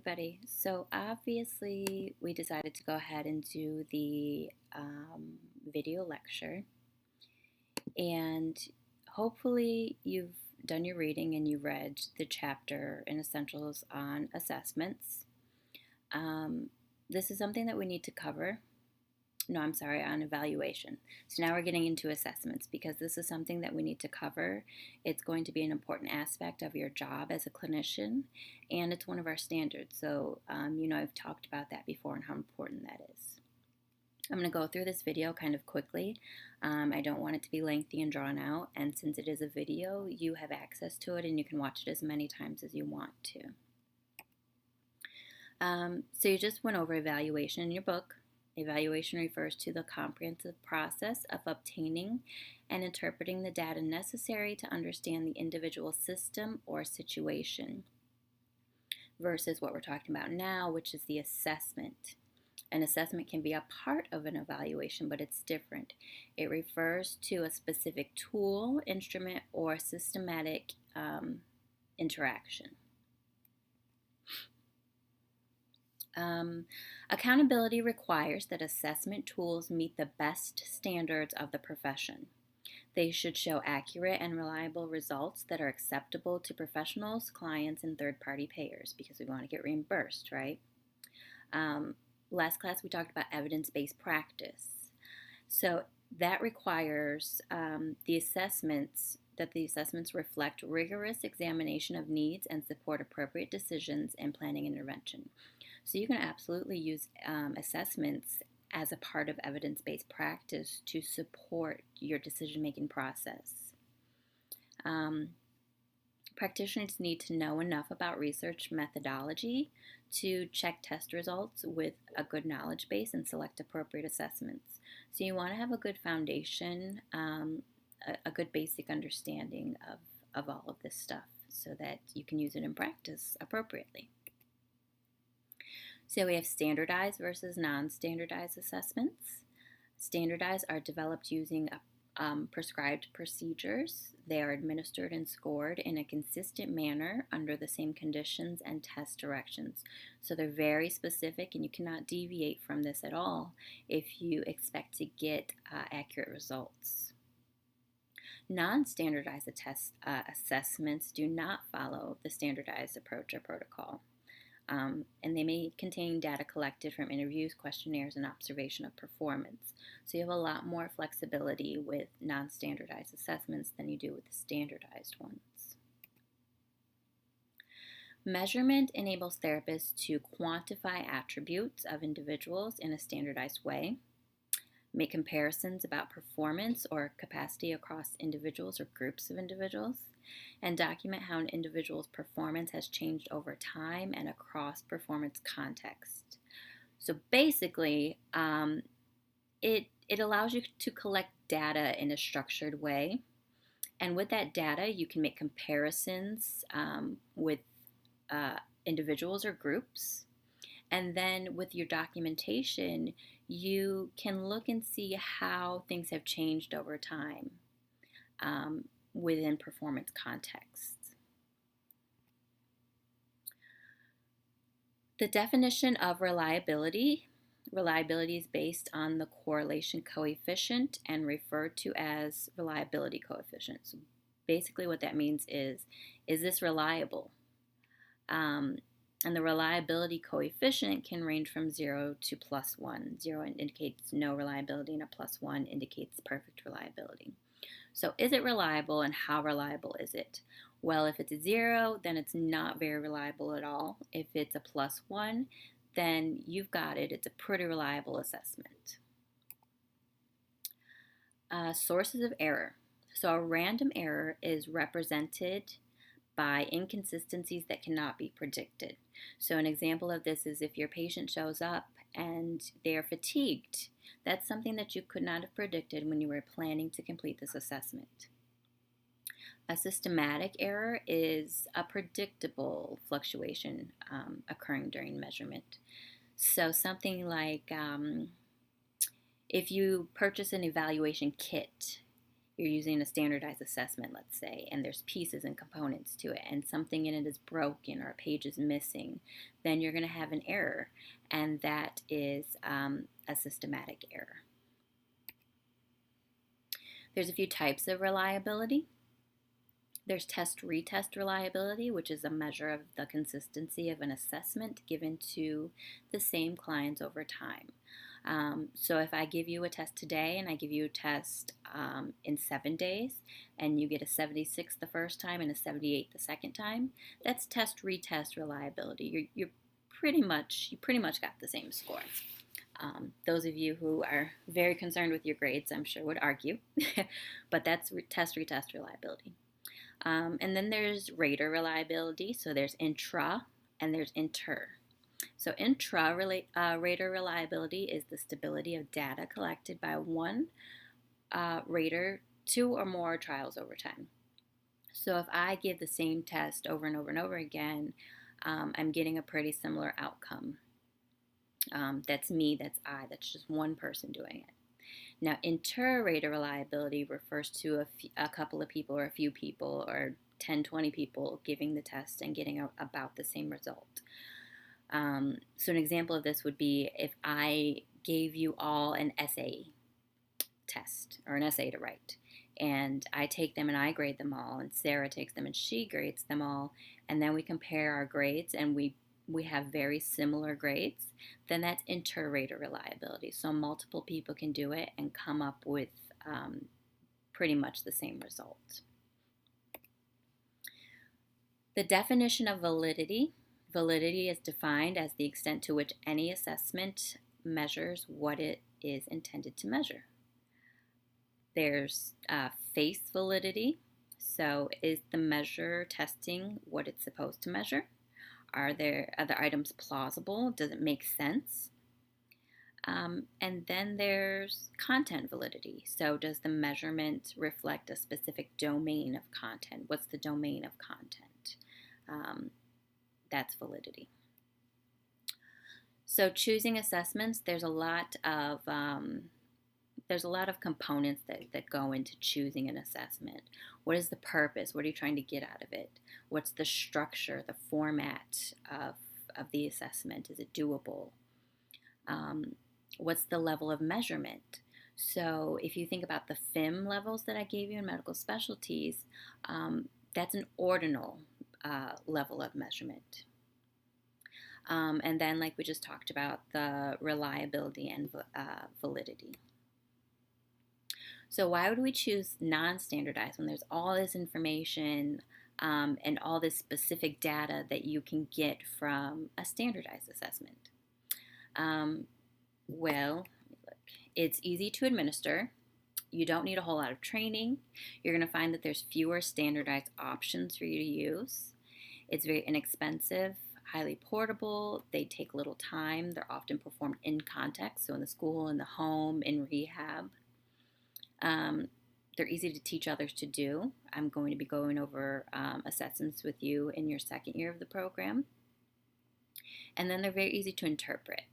everybody. So obviously we decided to go ahead and do the video lecture, and hopefully you've done your reading and you read the chapter in Essentials on assessments. This is something that we need to cover. No, I'm sorry, on evaluation. So now we're getting into assessments because this is something that we need to cover. It's going to be an important aspect of your job as a clinician, and it's one of our standards. So, I've talked about that before and how important that is. I'm going to go through this video kind of quickly. I don't want it to be lengthy and drawn out, and since it is a video, you have access to it and you can watch it as many times as you want to. So you just went over evaluation in your book. Evaluation refers to the comprehensive process of obtaining and interpreting the data necessary to understand the individual system or situation, versus what we're talking about now, which is the assessment. An assessment can be a part of an evaluation, but it's different. It refers to a specific tool, instrument, or systematic interaction. Accountability requires that assessment tools meet the best standards of the profession. They should show accurate and reliable results that are acceptable to professionals, clients, and third-party payers because we want to get reimbursed, right? Last class we talked about evidence-based practice. So that requires the assessments reflect rigorous examination of needs and support appropriate decisions and planning intervention. So you can absolutely use assessments as a part of evidence-based practice to support your decision-making process. Practitioners need to know enough about research methodology to check test results with a good knowledge base and select appropriate assessments. So you want to have a good foundation, a good basic understanding of all of this stuff so that you can use it in practice appropriately. So we have standardized versus non-standardized assessments. Standardized are developed using prescribed procedures. They are administered and scored in a consistent manner under the same conditions and test directions. So they're very specific, and you cannot deviate from this at all if you expect to get accurate results. Non-standardized assessments do not follow the standardized approach or protocol. And they may contain data collected from interviews, questionnaires, and observation of performance. So you have a lot more flexibility with non-standardized assessments than you do with the standardized ones. Measurement enables therapists to quantify attributes of individuals in a standardized way, make comparisons about performance or capacity across individuals or groups of individuals, and document how an individual's performance has changed over time and across performance context. So basically, it allows you to collect data in a structured way, and with that data, you can make comparisons with individuals or groups. And then with your documentation, you can look and see how things have changed over time within performance contexts. The definition of reliability is based on the correlation coefficient and referred to as reliability coefficient. So basically what that means is this reliable? And the reliability coefficient can range from 0 to +1. 0 indicates no reliability, and a +1 indicates perfect reliability. So is it reliable, and how reliable is it? Well, if it's a 0, then it's not very reliable at all. If it's a +1, then you've got it. It's a pretty reliable assessment. Sources of error. So a random error is represented by inconsistencies that cannot be predicted. So an example of this is if your patient shows up and they are fatigued. That's something that you could not have predicted when you were planning to complete this assessment. A systematic error is a predictable fluctuation occurring during measurement. So something like if you purchase an evaluation kit you're using a standardized assessment, let's say, and there's pieces and components to it, and something in it is broken or a page is missing, then you're going to have an error, and that is a systematic error. There's a few types of reliability. There's test-retest reliability, which is a measure of the consistency of an assessment given to the same clients over time. So if I give you a test today and I give you a test in 7 days and you get a 76 the first time and a 78 the second time, that's test-retest reliability. You pretty much got the same score. Those of you who are very concerned with your grades, I'm sure, would argue, but that's test-retest reliability. And then there's rater reliability. So there's intra and there's inter. So intra-rater reliability is the stability of data collected by one rater 2 or more trials over time. So if I give the same test over and over and over again, I'm getting a pretty similar outcome. That's me, that's I, that's just one person doing it. Now, inter-rater reliability refers to a couple of people or a few people or 10, 20 people giving the test and getting about the same result. So an example of this would be if I gave you all an essay test or an essay to write, and I take them and I grade them all, and Sarah takes them and she grades them all, and then we compare our grades and we have very similar grades, then that's inter-rater reliability. So multiple people can do it and come up with pretty much the same result. The definition of validity. Validity is defined as the extent to which any assessment measures what it is intended to measure. There's face validity. So is the measure testing what it's supposed to measure? Are there other items plausible? Does it make sense? And then there's content validity. So does the measurement reflect a specific domain of content? What's the domain of content? That's validity. So choosing assessments, there's a lot of components that go into choosing an assessment. What is the purpose? What are you trying to get out of it? What's the structure, the format of the assessment? Is it doable? What's the level of measurement? So if you think about the FIM levels that I gave you in medical specialties, that's an ordinal level of measurement. And then, like we just talked about, the reliability and validity. So why would we choose non-standardized when there's all this information and all this specific data that you can get from a standardized assessment? Well, it's easy to administer. You don't need a whole lot of training. You're going to find that there's fewer standardized options for you to use. It's very inexpensive, highly portable. They take little time. They're often performed in context, so in the school, in the home, in rehab. They're easy to teach others to do. I'm going to be going over assessments with you in your second year of the program. And then they're very easy to interpret.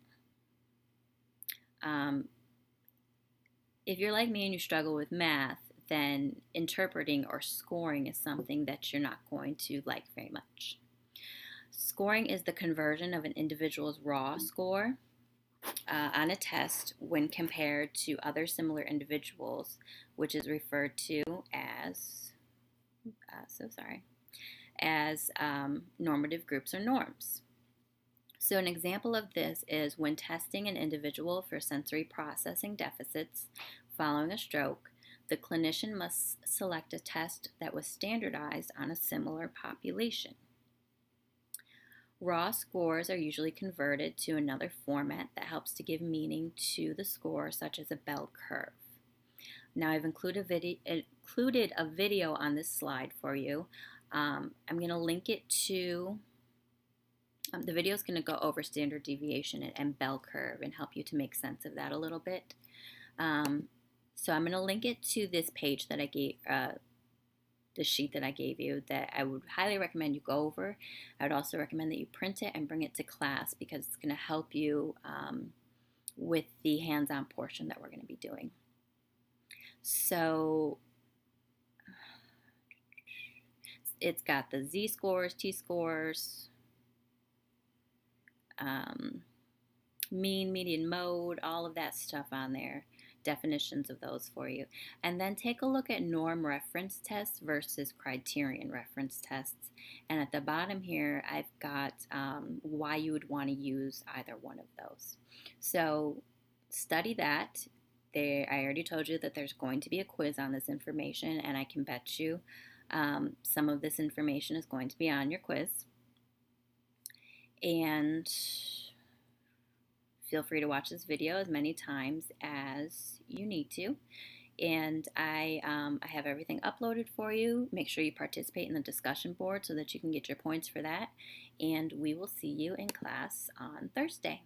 If you're like me and you struggle with math, then interpreting or scoring is something that you're not going to like very much. Scoring is the conversion of an individual's raw score on a test when compared to other similar individuals, which is referred to as, normative groups or norms. So an example of this is when testing an individual for sensory processing deficits following a stroke, the clinician must select a test that was standardized on a similar population. Raw scores are usually converted to another format that helps to give meaning to the score, such as a bell curve. Now I've included a video on this slide for you. I'm going to link it to, the video is going to go over standard deviation and bell curve and help you to make sense of that a little bit. So I'm going to link it to this page that I gave, the sheet that I gave you, that I would highly recommend you go over. I would also recommend that you print it and bring it to class because it's going to help you with the hands-on portion that we're going to be doing. So it's got the z-scores, t-scores, mean, median, mode, all of that stuff on there, definitions of those for you. And then take a look at norm reference tests versus criterion reference tests. And at the bottom here, I've got why you would want to use either one of those. So study that. I already told you that there's going to be a quiz on this information, and I can bet you some of this information is going to be on your quiz. And feel free to watch this video as many times as you need to. And I have everything uploaded for you. Make sure you participate in the discussion board so that you can get your points for that. And we will see you in class on Thursday.